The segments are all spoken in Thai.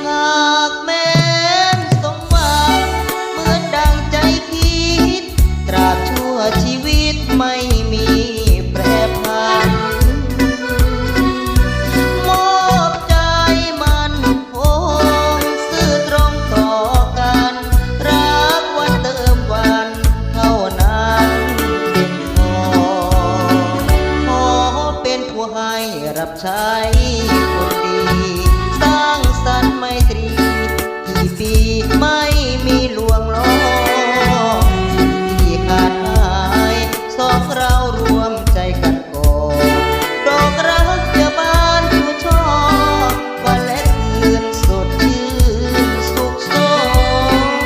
หากแม้นสมหวังเหมือนดังใจคิดตราบชั่วชีวิตไม่มีแปรผันมอบใจมันคงซื่อตรงต่อกันรักวันเติมวันเท่านั้นเป็นพอขอเป็นผู้ให้รับใช้คนดีสร้างสรรค์ไมตรีกี่ปีไม่มีลวงล้อที่ขาดหายสองเรารวมใจกันก่อดอกรักจะบานชูช่อวันและคืนสดชื่นสุขสม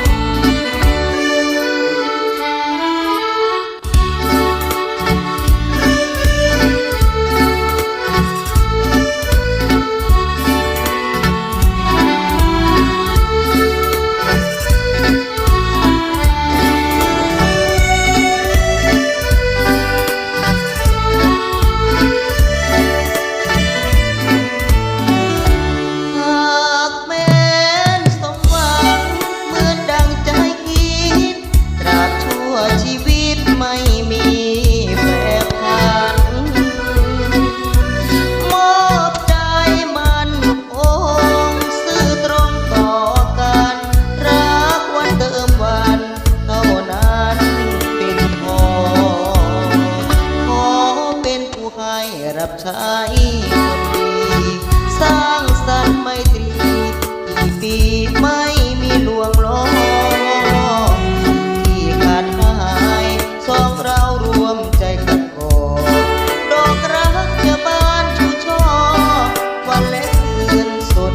หากแม้นสมหวังเหมือนดังใจคิดตราบชั่วชีวิตไม่มีแปรผันมอบใจมันองค์ซื่อตรงต่อกันรักวันเติมวันเท่านั้นเป็นพอขอเป็นผู้ให้รับใช้คนดีสร้างสรรค์ไมตรีกี่ปีไม่มีลวงล้อที่ขาดหายสองเรารวมใจกันก่อดอกรักจะบานชูช่อวันและคืนสด